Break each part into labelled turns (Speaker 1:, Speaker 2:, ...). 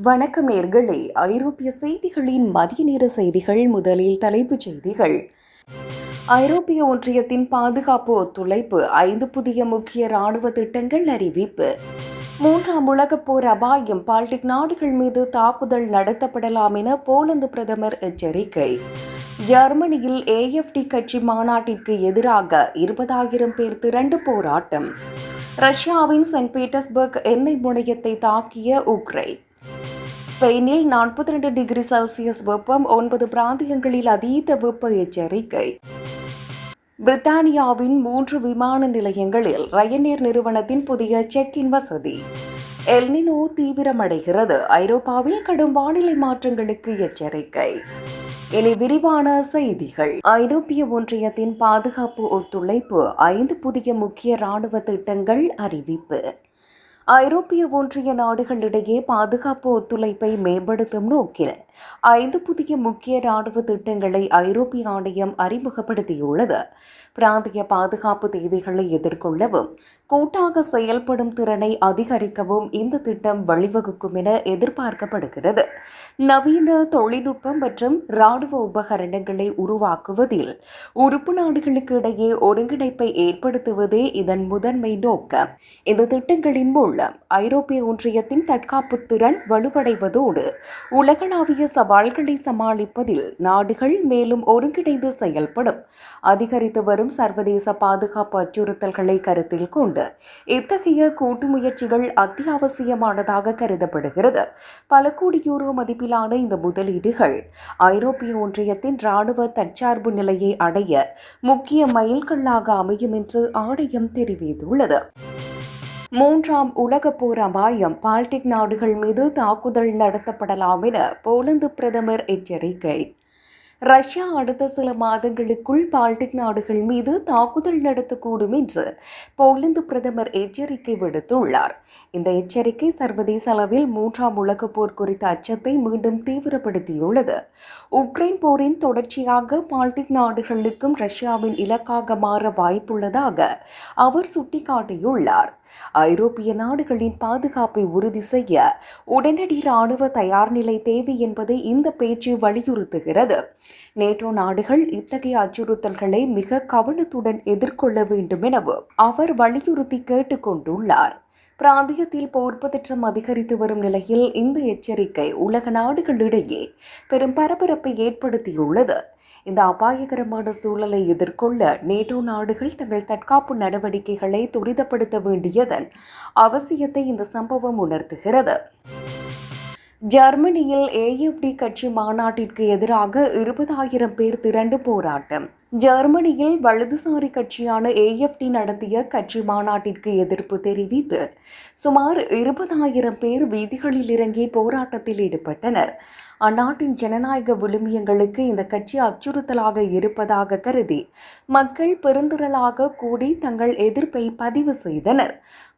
Speaker 1: வணக்கம் நேர்களே. ஐரோப்பிய செய்திகளின் மதிய நேர செய்திகள். முதலில் தலைப்புச் செய்திகள். ஐரோப்பிய ஒன்றியத்தின் பாதுகாப்பு ஒத்துழைப்பு 5 புதிய முக்கிய ராணுவ திட்டங்கள் அறிவிப்பு. 3ஆம் உலகப் போர் அபாயம், பால்டிக் நாடுகள் மீது தாக்குதல் நடத்தப்படலாம் என போலந்து பிரதமர் எச்சரிக்கை. ஜெர்மனியில் AfD கட்சி மாநாட்டிற்கு எதிராக 20,000 பேர் திரண்டு போராட்டம். ரஷ்யாவின் செயின்ட் பீட்டர்ஸ்பர்க் எண்ணெய் முனையத்தை தாக்கிய உக்ரைன். ஸ்பெயினில் 42 டிகிரி செல்சியஸ் வெப்பம், 9 பிராந்தியங்களில் அதீத வெப்ப எச்சரிக்கை. பிரித்தானியாவின் 3 விமான நிலையங்களில் ரயனேர் நிறுவனத்தின் புதிய செக்-இன் வசதி. எல்னினோ தீவிரமடைகிறது, ஐரோப்பாவில் கடும் வானிலை மாற்றங்களுக்கு எச்சரிக்கை. இனி விரிவான செய்திகள். ஐரோப்பிய ஒன்றியத்தின் பாதுகாப்பு ஒத்துழைப்பு 5 புதிய முக்கிய ராணுவ திட்டங்கள் அறிவிப்பு. ஐரோப்பிய ஒன்றிய நாடுகளிடையே பாதுகாப்பு ஒத்துழைப்பை மேம்படுத்தும் நோக்கில் 5 புதிய முக்கிய ராணுவ திட்டங்களை ஐரோப்பிய ஆணையம் அறிமுகப்படுத்தியுள்ளது. பிராந்திய பாதுகாப்பு தேவைகளை எதிர்கொள்ளவும் கூட்டாக செயல்படும் திறனை அதிகரிக்கவும் இந்த திட்டம் வழிவகுக்கும் என எதிர்பார்க்கப்படுகிறது. நவீன தொழில்நுட்பம் மற்றும் ராணுவ உபகரணங்களை உருவாக்குவதில் உறுப்பு நாடுகளுக்கு இடையே ஒருங்கிணைப்பை ஏற்படுத்துவதே இதன் முதன்மை நோக்கம். இந்த திட்டங்களின் மூலம் ஐரோப்பிய ஒன்றியத்தின் தற்காப்பு திறன் வலுவடைவதோடு உலகளாவிய சவால்களை சமாளிப்பதில் நாடுகள் மேலும் ஒருங்கிணைந்து செயல்படும். அதிகரித்து வரும் சர்வதேச பாதுகாப்பு அச்சுறுத்தல்களை கருத்தில் கொண்டு இத்தகைய கூட்டு முயற்சிகள் அத்தியாவசியமானதாக கருதப்படுகிறது. பல கோடி யூரோ மதிப்பிலான இந்த முதலீடுகள் ஐரோப்பிய ஒன்றியத்தின் ராணுவ தற்சார்பு நிலையை அடைய முக்கிய மைல்கல்லாக அமையும் என்று ஆணையம் தெரிவித்துள்ளது. 3ஆம் உலகப் போர் அபாயம், பால்டிக் நாடுகள் மீது தாக்குதல் நடத்தப்படலாம் என போலந்து பிரதமர் எச்சரிக்கை. ரஷ்யா அடுத்த சில மாதங்களுக்குள் பால்டிக் நாடுகள் மீது தாக்குதல் நடத்தக்கூடும் என்று போலந்து பிரதமர் எச்சரிக்கை விடுத்துள்ளார். இந்த எச்சரிக்கை சர்வதேச அளவில் 3ஆம் உலகப் போர் குறித்த அச்சத்தை மீண்டும் தீவிரப்படுத்தியுள்ளது. உக்ரைன் போரின் தொடர்ச்சியாக பால்டிக் நாடுகளுக்கும் ரஷ்யாவின் இலக்காக மாற வாய்ப்புள்ளதாக அவர் சுட்டிக்காட்டியுள்ளார். ஐரோப்பிய நாடுகளின் பாதுகாப்பை உறுதி செய்ய உடனடி ராணுவ தயார்நிலை தேவை என்பதை இந்த பேச்சு வலியுறுத்துகிறது. நேட்டோ நாடுகள் இத்தகைய அச்சுறுத்தல்களை மிக கவனத்துடன் எதிர்கொள்ள வேண்டும் எனவும் அவர் வலியுறுத்தி கேட்டுக்கொண்டுள்ளார். பிராந்தியத்தில் போர் பதற்றம் அதிகரித்து வரும் நிலையில் இந்த எச்சரிக்கை உலக நாடுகளிடையே பெரும் பரபரப்பை ஏற்படுத்தியுள்ளது. இந்த அபாயகரமான சூழலை எதிர்கொள்ள நேட்டோ நாடுகள் தங்கள் தற்காப்பு நடவடிக்கைகளை துரிதப்படுத்த வேண்டியதன் அவசியத்தை இந்த சம்பவம் உணர்த்துகிறது. ஜெர்மனியில் AfD கட்சி மாநாட்டிற்கு எதிராக 20,000 பேர் திரண்டு போராட்டம். ஜெர்மனியில் வலதுசாரி கட்சியான AfD நடத்திய கட்சி மாநாட்டிற்கு எதிர்ப்பு தெரிவித்து சுமார் 20,000 பேர் வீதிகளில் இறங்கி போராட்டத்தில் ஈடுபட்டனர். அந்நாட்டின் ஜனநாயக விழுமியங்களுக்கு இந்த கட்சி அச்சுறுத்தலாக இருப்பதாக கருதி மக்கள் பெருந்திரளாக கூடி தங்கள் எதிர்ப்பை பதிவு செய்தனர்.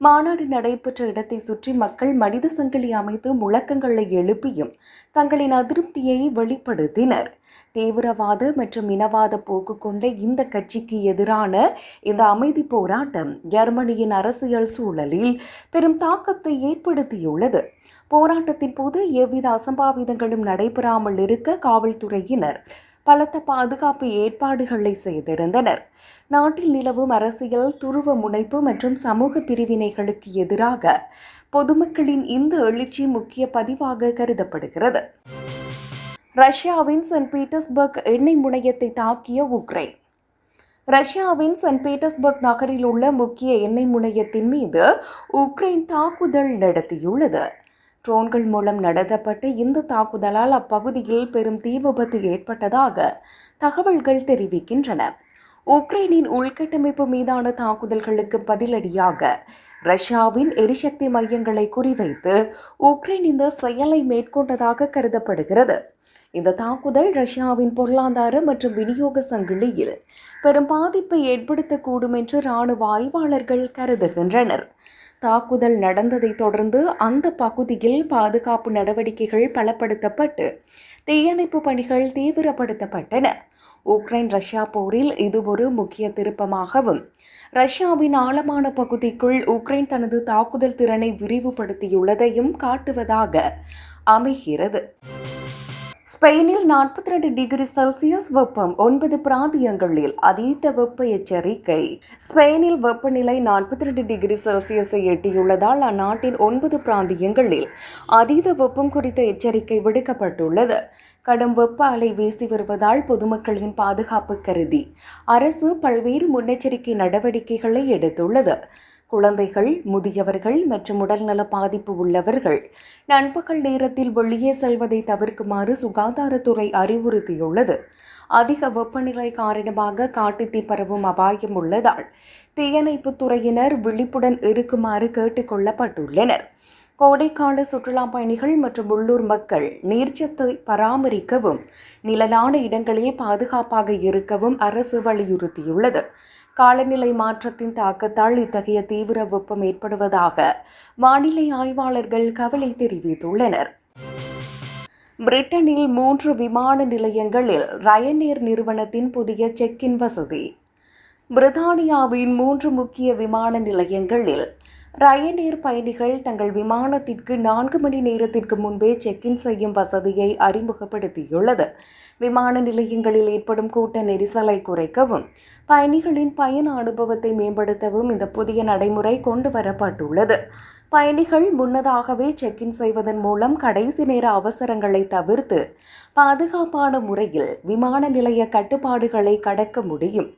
Speaker 1: மாநாடு நடைபெற்ற இடத்தை சுற்றி மக்கள் மனித சங்கிலி அமைத்து முழக்கங்களை எழுப்பியும் தங்களின் அதிருப்தியை வெளிப்படுத்தினர். தீவிரவாத மற்றும் இனவாத போக்கு கொண்ட இந்த கட்சிக்கு எதிரான இந்த அமைதி போராட்டம் ஜெர்மனியின் அரசியல் சூழலில் பெரும் தாக்கத்தை ஏற்படுத்தியுள்ளது. போராட்டத்தின் போது எவ்வித அசம்பாவிதங்களும் நடைபெறாமல் இருக்க காவல்துறையினர் பலத்த பாதுகாப்பு ஏற்பாடுகளை செய்திருந்தனர். நாட்டில் நிலவும் அரசியல் துருவ முனைப்பு மற்றும் சமூக பிரிவினைகளுக்கு எதிராக பொதுமக்களின் இந்த எழுச்சி முக்கிய பதிவாக கருதப்படுகிறது. ரஷ்யாவின் செயின்ட் பீட்டர்ஸ்பர்க் எண்ணெய் முனையத்தை தாக்கிய உக்ரைன். ரஷ்யாவின் செயின்ட் பீட்டர்ஸ்பர்க் நகரில் உள்ள முக்கிய எண்ணெய் முனையத்தின் மீது உக்ரைன் தாக்குதல் நடத்தியுள்ளது. ட்ரோன்கள் மூலம் நடத்தப்பட்ட இந்த தாக்குதலால் அப்பகுதியில் பெரும் தீ விபத்து ஏற்பட்டதாக தகவல்கள் தெரிவிக்கின்றன. உக்ரைனின் உள்கட்டமைப்பு மீதான தாக்குதல்களுக்கு பதிலடியாக ரஷ்யாவின் எரிசக்தி மையங்களை குறிவைத்து உக்ரைன் இந்த செயலை மேற்கொண்டதாக கருதப்படுகிறது. இந்த தாக்குதல் ரஷ்யாவின் பொருளாதார மற்றும் விநியோக சங்கிலியில் பெரும் பாதிப்பை ஏற்படுத்தக்கூடும் என்று இராணுவ ஆய்வாளர்கள் கருதுகின்றனர். தாக்குதல் நடந்ததை தொடர்ந்து அந்த பகுதியில் பாதுகாப்பு நடவடிக்கைகள் பலப்படுத்தப்பட்டு தீயணைப்பு பணிகள் தீவிரப்படுத்தப்பட்டன. உக்ரைன் ரஷ்யா போரில் இது ஒரு முக்கிய திருப்பமாகவும் ரஷ்யாவின் ஆழமான பகுதிக்குள் உக்ரைன் தனது தாக்குதல் திறனை விரிவுபடுத்தியுள்ளதையும் காட்டுவதாக அமைகிறது. ஸ்பெயினில் 42 டிகிரி செல்சியஸ் வெப்பம், 9 பிராந்தியங்களில் அதீத வெப்ப எச்சரிக்கை. ஸ்பெயினில் வெப்பநிலை 42 டிகிரி செல்சியஸை எட்டியுள்ளதால் அந்நாட்டின் 9 பிராந்தியங்களில் அதீத வெப்பம் குறித்த எச்சரிக்கை விடுக்கப்பட்டுள்ளது. கடும் வெப்ப அலை வீசி வருவதால் பொதுமக்களின் பாதுகாப்பு கருதி அரசு பல்வேறு முன்னெச்சரிக்கை நடவடிக்கைகளை எடுத்துள்ளது. குழந்தைகள், முதியவர்கள் மற்றும் உடல்நல பாதிப்பு உள்ளவர்கள் நண்பகல் நேரத்தில் வெளியே செல்வதை தவிர்க்குமாறு சுகாதாரத்துறை அறிவுறுத்தியுள்ளது. அதிக வெப்பநிலை காரணமாக காட்டுத்தீ பரவும் அபாயம் உள்ளதால் தீயணைப்புத் துறையினர் விழிப்புடன் இருக்குமாறு கேட்டுக் கொள்ளப்பட்டுள்ளனர். கோடைக்கால சுற்றுலா பயணிகள் மற்றும் உள்ளூர் மக்கள் நீர்ச்சத்தை பராமரிக்கவும் நிழலான இடங்களில் பாதுகாப்பாக இருக்கவும் அரசு வலியுறுத்தியுள்ளது. காலநிலை மாற்றத்தின் தாக்கத்தால் இத்தகைய தீவிர வெப்பம் ஏற்படுவதாக வானிலை ஆய்வாளர்கள் கவலை தெரிவித்துள்ளனர். பிரிட்டனில் 3 விமான நிலையங்களில் ரயனேர் நிறுவனத்தின் புதிய செக்-இன் வசதி. பிரித்தானியாவின் 3 முக்கிய விமான நிலையங்களில் ரயனேர் பயணிகள் தங்கள் விமானத்திற்கு 4 மணி நேரத்திற்கு முன்பே செக்-இன் செய்யும் வசதியை அறிமுகப்படுத்தியுள்ளது. விமான நிலையங்களில் ஏற்படும் கூட்ட நெரிசலை குறைக்கவும் பயணிகளின் பயண அனுபவத்தை மேம்படுத்தவும் இந்த புதிய நடைமுறை கொண்டு வரப்பட்டுள்ளது. பயணிகள் முன்னதாகவே செக்-இன் செய்வதன் மூலம் கடைசி நேர அவசரங்களை தவிர்த்து பாதுகாப்பான முறையில் விமான நிலைய கட்டுப்பாடுகளை கடக்க முடியும்.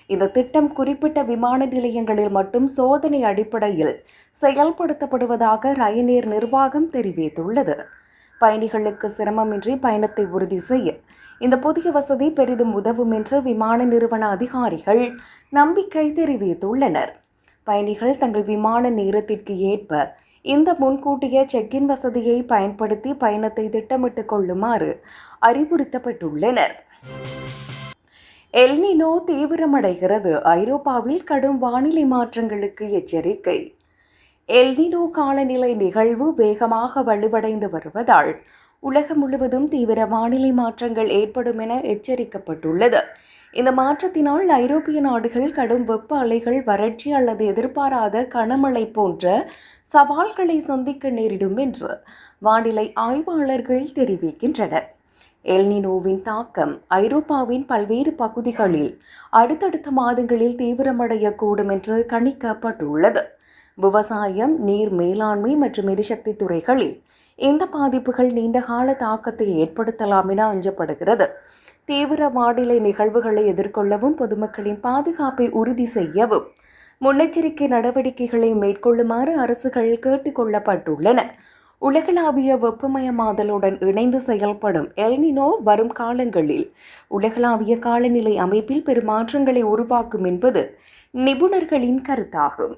Speaker 1: இந்த திட்டம் குறிப்பிட்ட விமான நிலையங்களில் மட்டும் சோதனை அடிப்படையில் செயல்படுத்தப்படுவதாக ரயனேர் நிர்வாகம் தெரிவித்துள்ளது. பயணிகளுக்கு சிரமமின்றி பயணத்தை உறுதி செய்ய இந்த புதிய வசதி பெரிதும் உதவும் என்று விமான நிறுவன அதிகாரிகள் நம்பிக்கை தெரிவித்துள்ளனர். பயணிகள் தங்கள் விமான நேரத்திற்கு ஏற்ப இந்த முன்கூட்டிய செக்-இன் வசதியை பயன்படுத்தி பயணத்தை திட்டமிட்டுக் கொள்ளுமாறு அறிவுறுத்தப்பட்டுள்ளனர். எல்னினோ தீவிரமடைகிறது, ஐரோப்பாவில் கடும் வானிலை மாற்றங்களுக்கு எச்சரிக்கை. எல்னினோ காலநிலை நிகழ்வு வேகமாக வலுவடைந்து வருவதால் உலகம் முழுவதும் தீவிர வானிலை மாற்றங்கள் ஏற்படும் என எச்சரிக்கப்பட்டுள்ளது. இந்த மாற்றத்தினால் ஐரோப்பிய நாடுகள் கடும் வெப்ப அலைகள், வறட்சி அல்லது எதிர்பாராத கனமழை போன்ற சவால்களை சந்திக்க நேரிடும் என்று வானிலை ஆய்வாளர்கள் தெரிவிக்கின்றனர். எல்னினோவின் தாக்கம் ஐரோப்பாவின் பல்வேறு பகுதிகளில் அடுத்தடுத்த மாதங்களில் தீவிரமடையக்கூடும் என்று கணிக்கப்பட்டுள்ளது. விவசாயம், நீர் மேலாண்மை மற்றும் எரிசக்தி துறைகளில் இந்த பாதிப்புகள் நீண்டகால தாக்கத்தை ஏற்படுத்தலாம் என அஞ்சப்படுகிறது. தீவிர வானிலை நிகழ்வுகளை எதிர்கொள்ளவும் பொதுமக்களின் பாதுகாப்பை உறுதி செய்யவும் முன்னெச்சரிக்கை நடவடிக்கைகளை மேற்கொள்ளுமாறு அரசுகள் கேட்டுக் கொள்ளப்பட்டுள்ளன. உலகளாவிய வெப்பமயமாதலுடன் இணைந்து செயல்படும் எல்னினோ வரும் காலங்களில் உலகளாவிய காலநிலை அமைப்பில் பெரும் மாற்றங்களை உருவாக்கும் என்பது நிபுணர்களின் கருத்தாகும்.